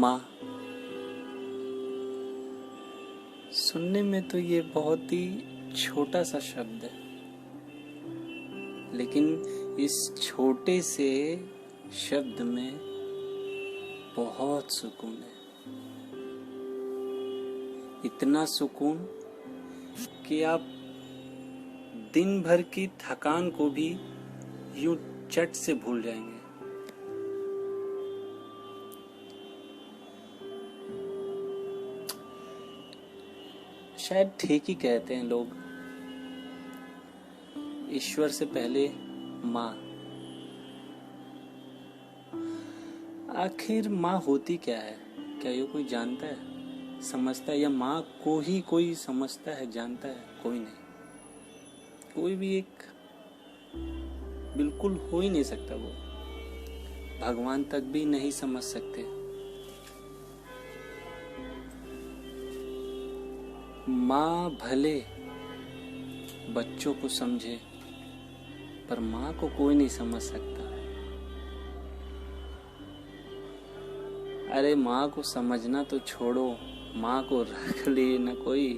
माँ। सुनने में तो ये बहुत ही छोटा सा शब्द है, लेकिन इस छोटे से शब्द में बहुत सुकून है। इतना सुकून कि आप दिन भर की थकान को भी यूं चट से भूल जाएंगे। शायद ठीक ही कहते हैं लोग, ईश्वर से पहले माँ। आखिर माँ होती क्या है? क्या ये कोई जानता है, समझता है, या माँ को ही कोई समझता है, जानता है? कोई नहीं। कोई भी एक बिल्कुल हो ही नहीं सकता। वो भगवान तक भी नहीं समझ सकते। माँ भले बच्चों को समझे, पर माँ को कोई नहीं समझ सकता। अरे माँ को समझना तो छोड़ो, माँ को रख ले न कोई,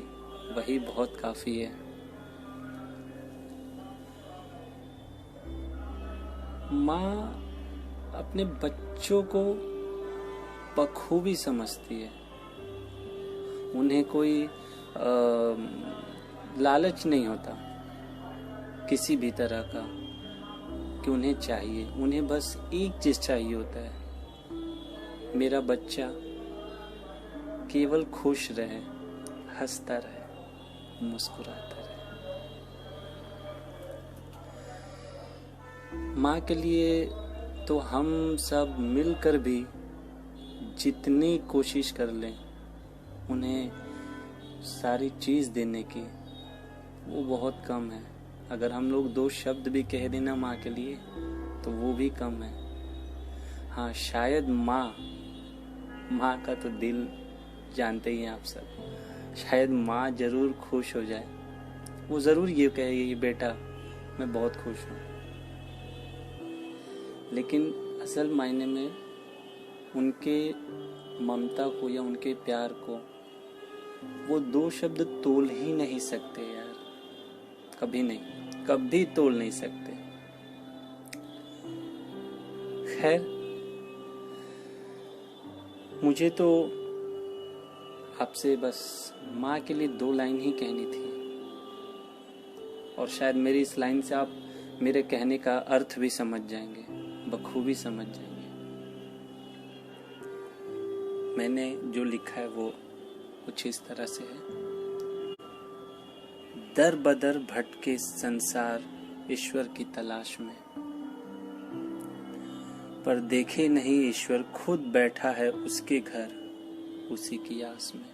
वही बहुत काफी है। माँ अपने बच्चों को बखूबी समझती है। उन्हें कोई लालच नहीं होता किसी भी तरह का कि उन्हें चाहिए। उन्हें बस एक चीज चाहिए होता है, मेरा बच्चा केवल खुश रहे, हंसता रहे, मुस्कुराता रहे। माँ के लिए तो हम सब मिलकर भी जितनी कोशिश कर लें उन्हें सारी चीज देने की, वो बहुत कम है। अगर हम लोग 2 शब्द भी कह देना माँ के लिए तो वो भी कम है। हाँ, शायद माँ का तो दिल जानते ही हैं आप सब। शायद माँ जरूर खुश हो जाए, वो जरूर ये कहेगी, बेटा मैं बहुत खुश हूँ। लेकिन असल मायने में उनके ममता को या उनके प्यार को वो 2 शब्द तोल ही नहीं सकते यार। कभी नहीं, कभी तोल नहीं सकते। खैर, मुझे तो आपसे बस माँ के लिए 2 लाइन ही कहनी थी, और शायद मेरी इस लाइन से आप मेरे कहने का अर्थ भी समझ जाएंगे, बखूबी समझ जाएंगे। मैंने जो लिखा है वो कुछ इस तरह से है। दर बदर भटके संसार ईश्वर की तलाश में, पर देखे नहीं ईश्वर खुद बैठा है उसके घर उसी की आस में।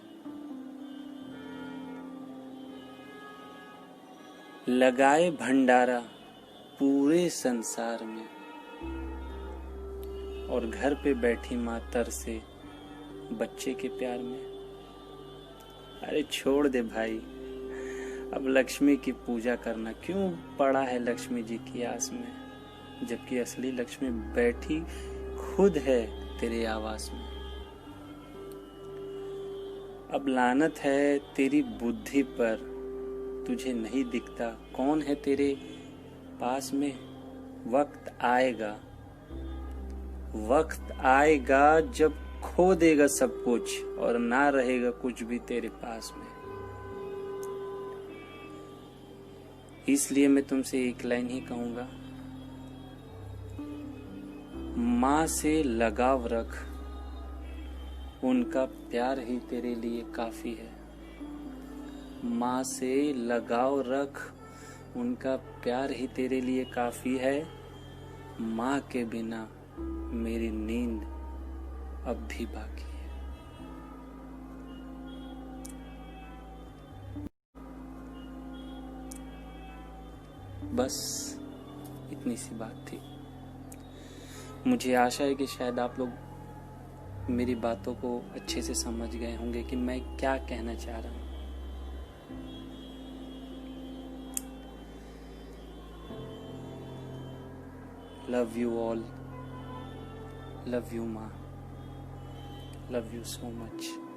लगाए भंडारा पूरे संसार में, और घर पे बैठी माँ तरसे बच्चे के प्यार में। अरे छोड़ दे भाई, अब लक्ष्मी की पूजा करना क्यों पड़ा है लक्ष्मी जी की आस में, जबकि असली लक्ष्मी बैठी खुद है तेरे आवास में। अब लानत है तेरी बुद्धि पर, तुझे नहीं दिखता कौन है तेरे पास में। वक्त आएगा जब खो देगा सब कुछ और ना रहेगा कुछ भी तेरे पास में। इसलिए मैं तुमसे एक लाइन ही कहूंगा, माँ से लगाव रख, उनका प्यार ही तेरे लिए काफी है। माँ से लगाव रख, उनका प्यार ही तेरे लिए काफी है। माँ के बिना मेरी नींद अब भी बाकी है। बस इतनी सी बात थी। मुझे आशा है कि शायद आप लोग मेरी बातों को अच्छे से समझ गए होंगे कि मैं क्या कहना चाह रहा हूँ। Love you all, love you माँ, लव यू सो मच।